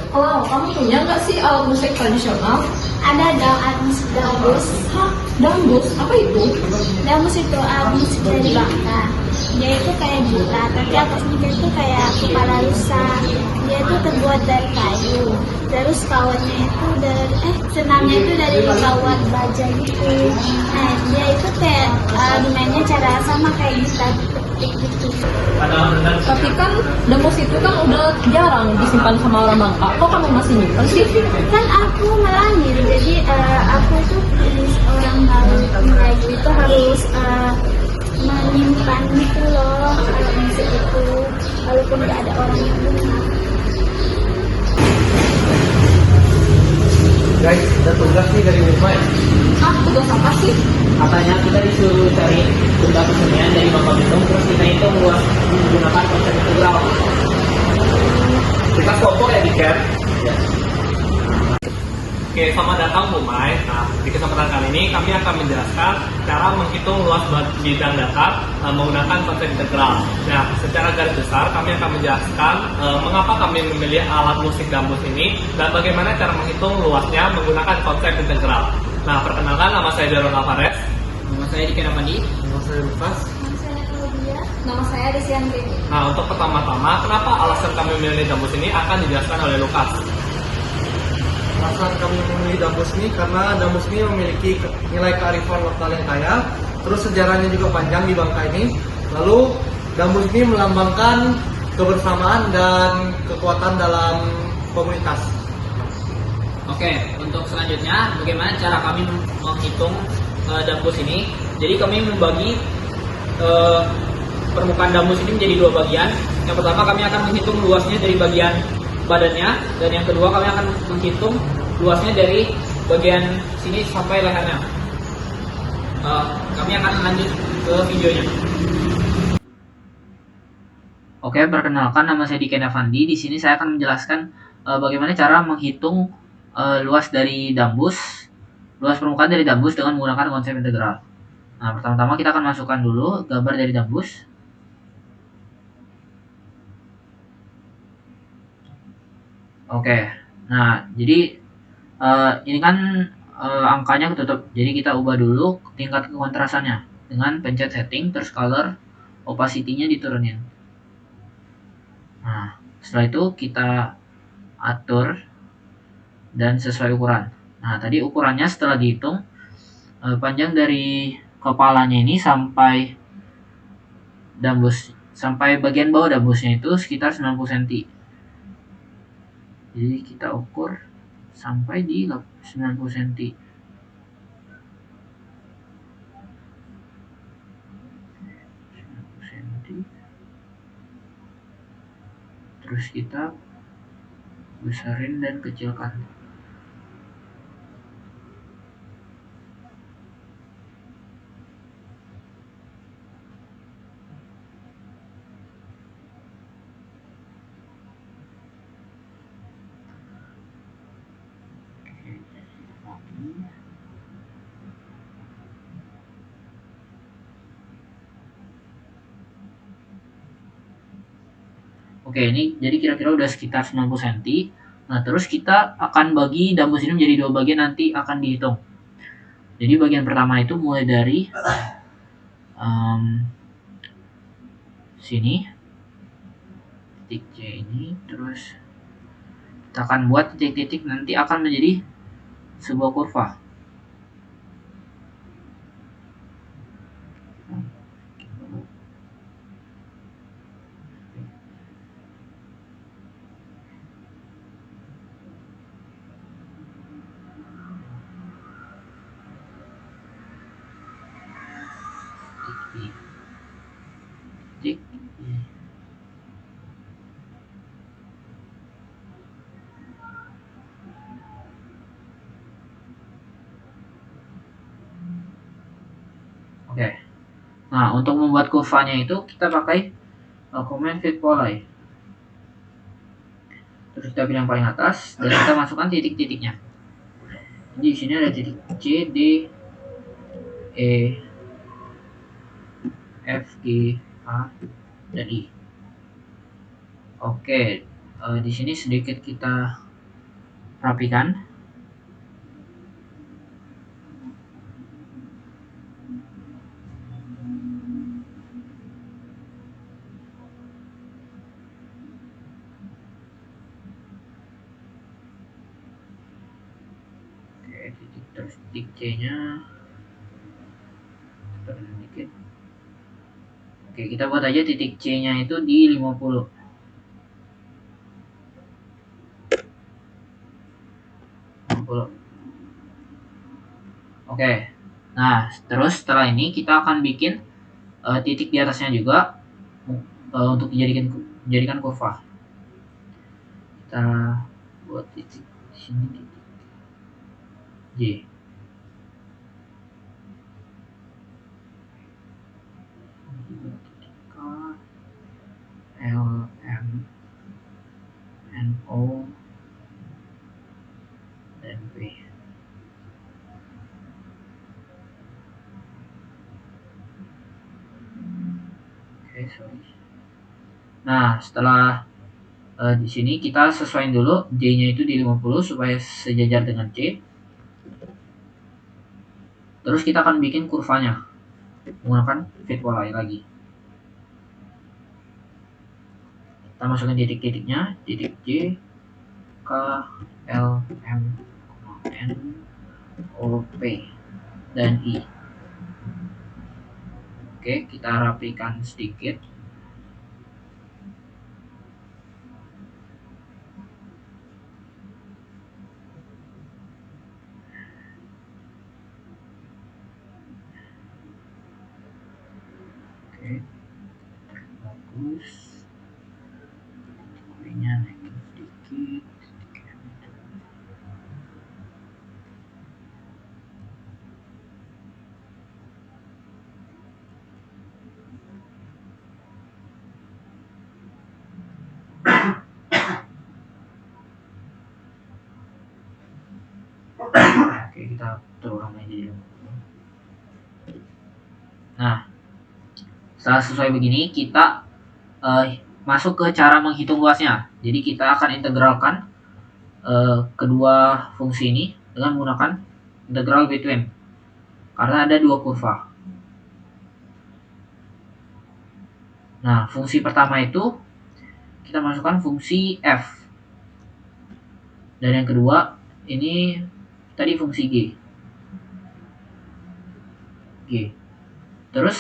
Oh, kamu punya nggak sih alat musik tradisional? Ada dong alat musik dangdut. Hah, dangdut? Apa itu? Dangdut itu alat musik dari Bangka. Dia itu kayak gitar, tapi atasnya itu kayak kepala rusa. Dia itu terbuat dari kayu. Terus kawatnya itu dari senamnya itu dari kawat baja gitu. Nah, dia itu kayak dimainnya cara sama kayak gitar dipetik gitu. Tapi kan dangdut itu kan udah jarang disimpan sama orang Bangka. Kok kamu masih nyimpan sih? Kan aku melahir, jadi aku tuh jadi seorang Melayu itu harus menyimpan gitu loh alat musik itu walaupun nggak ada orang yang dengar. Guys, ada tugas nih dari Wisma ya. Ah, tugas apa sih? Katanya kita disuruh cari benda kesenian dari Bangka Belitung, terus kita itu luas menggunakan konsep integral. Kita kelompok ya, Diker. Ya. Oke, selamat datang Bu Mai. Nah, di kesempatan kali ini kami akan menjelaskan cara menghitung luas bidang datar menggunakan konsep integral. Nah, secara garis besar kami akan menjelaskan mengapa kami memilih alat musik gambus ini dan bagaimana cara menghitung luasnya menggunakan konsep integral. Nah, perkenalkan, nama saya Jaron Alvarez. Nama saya Diki Napandi. Nama saya Lukas. Saya Claudia. Nama saya Desiandri. Nah, untuk pertama-tama, kenapa alasan kami memilih gambus ini akan dijelaskan oleh Lukas. Alasan kami memilih Dambus ini karena Dambus ini memiliki nilai kearifan lokal yang kaya, terus sejarahnya juga panjang di Bangka ini. Lalu Dambus ini melambangkan kebersamaan dan kekuatan dalam komunitas. Oke, untuk selanjutnya bagaimana cara kami menghitung dambus ini? Jadi kami membagi permukaan dambus ini menjadi dua bagian. Yang pertama kami akan menghitung luasnya dari bagian badannya, dan yang kedua kami akan menghitung luasnya dari bagian sini sampai lehernya. Kami akan lanjut ke videonya. Oke, perkenalkan, nama saya Diki Napandi. Di sini saya akan menjelaskan bagaimana cara menghitung luas dari dambus, luas permukaan dari dambus dengan menggunakan konsep integral. Nah, pertama-tama kita akan masukkan dulu gambar dari dambus. Oke, nah jadi ini kan angkanya ketutup, jadi kita ubah dulu tingkat kekontrasannya dengan pencet setting, terus color opacity-nya diturunin. Nah, setelah itu kita atur dan sesuai ukuran. Nah, tadi ukurannya setelah dihitung, panjang dari kepalanya ini sampai dambus, sampai bagian bawah dambusnya itu sekitar 90 cm. Jadi kita ukur sampai di 90 cm. Terus kita besarin dan kecilkan. Oke, ini jadi kira-kira udah sekitar 90 cm. Nah, terus kita akan bagi dambus ini menjadi dua bagian, nanti akan dihitung. Jadi bagian pertama itu mulai dari sini, titik C ini, terus kita akan buat titik-titik, nanti akan menjadi sebuah kurva. Titik. Oke. Nah, untuk membuat kurvanya itu kita pakai command fit poly. Terus kita pilih yang paling atas dan kita masukkan titik-titiknya. Jadi di sini ada titik C, D, E, F, G, A, dan I. Oke, Di sini sedikit kita rapikan. Oke, titik terus titik C-nya turun sedikit. Oke, kita buat aja titik C-nya itu di 50. Oke. Nah, terus setelah ini kita akan bikin titik di atasnya juga untuk dijadikan kurva. Kita buat titik di sini, titik J. Titik K, L, M, N, O, dan P. Oke, sorry. Nah, setelah di sini kita sesuaiin dulu J-nya itu di 50 supaya sejajar dengan C. Terus kita akan bikin kurvanya menggunakan fit wall lagi. Kita masukkan titik-titiknya, titik J, K, L, M, N, O, P, dan I. Oke, kita rapikan sedikit. Oke, bagus. Titiknya naikin sedikit. Oke, kita turun aja. Nah, setelah sesuai begini, kita masuk ke cara menghitung luasnya. Jadi kita akan integralkan kedua fungsi ini dengan menggunakan integral between, karena ada dua kurva. Nah, fungsi pertama itu kita masukkan fungsi f, dan yang kedua ini tadi fungsi g. Terus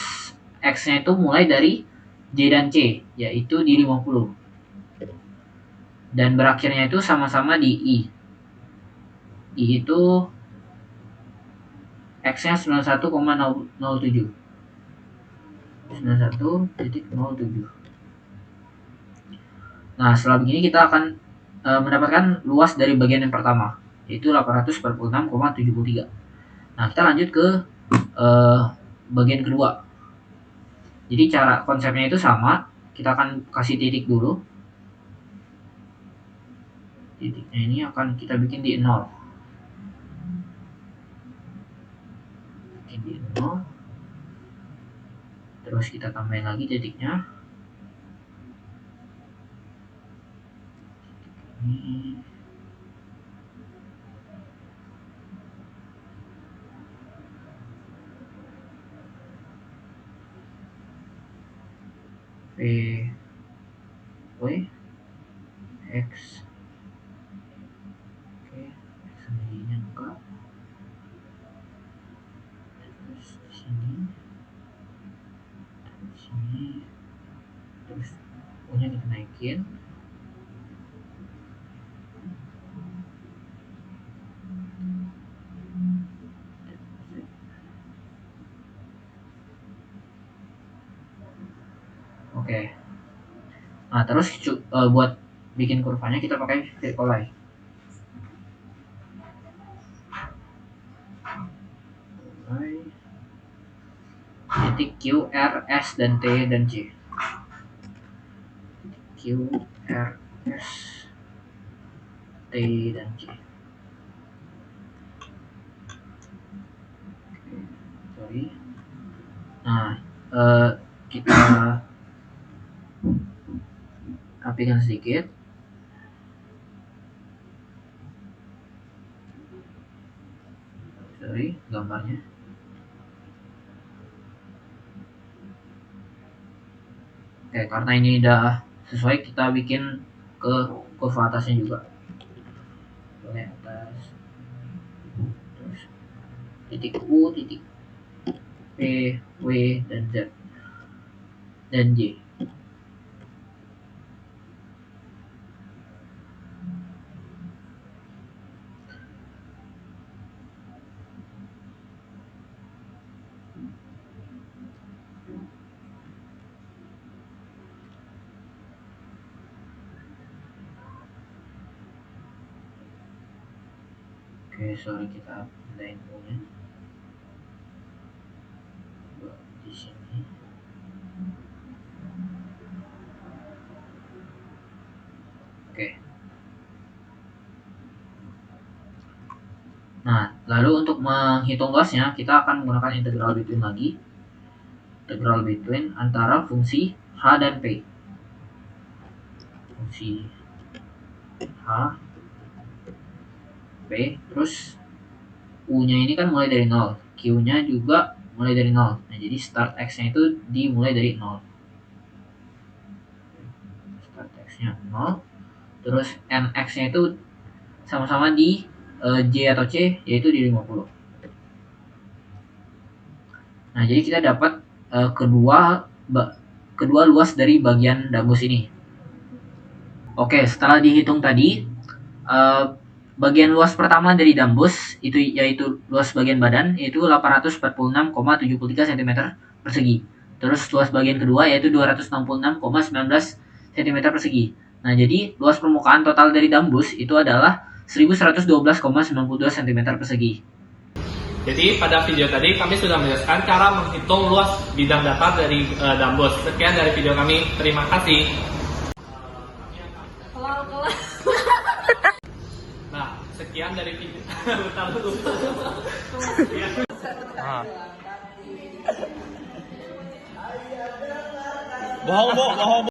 x-nya itu mulai dari J dan C, yaitu di 50. Dan berakhirnya itu sama-sama di I. I itu x-nya 91,007. 91.07. Nah, setelah begini kita akan mendapatkan luas dari bagian yang pertama, yaitu 846,73. Nah, kita lanjut ke bagian kedua. Jadi cara konsepnya itu sama. Kita akan kasih titik dulu. Titiknya ini akan kita bikin di 0. Bikin di 0. Terus kita tambahin lagi titiknya. Ini. P, W, X. Oke, X sendirinya enggak. Terus di sini, terus O-nya kita naikin. Oke. Nah, terus buat bikin kurvanya kita pakai fit wall. Titik Q, R, S, dan T, dan J. Q, R, S, T, dan J. Sorry. Nah, kita rapikan sedikit. sorry gambarnya. Oke, karena ini udah sesuai, kita bikin ke kurva atasnya juga. Boleh atas. Terus titik U, titik P, W, dan Z, dan J. Oke, sorry, kita pindahin U-nya di sini. Oke. Nah, lalu untuk menghitung luasnya, kita akan menggunakan integral between lagi. Integral between antara fungsi H dan P. Fungsi H, P, terus U-nya ini kan mulai dari 0, Q-nya juga mulai dari 0. Nah, jadi start X-nya itu dimulai dari 0. Start X-nya 0. Terus NX-nya itu sama-sama di J atau C, yaitu di 50. Nah, jadi kita dapat kedua luas dari bagian dambus ini. Oke, setelah dihitung tadi, bagian luas pertama dari dambus itu yaitu luas bagian badan yaitu 846,73 cm persegi. Terus luas bagian kedua yaitu 266,19 cm persegi. Nah, jadi luas permukaan total dari dambus itu adalah 1112,92 cm persegi. Jadi pada video tadi kami sudah menjelaskan cara menghitung luas bidang datar dari dambus. Sekian dari video kami. Terima kasih. Kelar. Nah, sekian dari video. Bohong.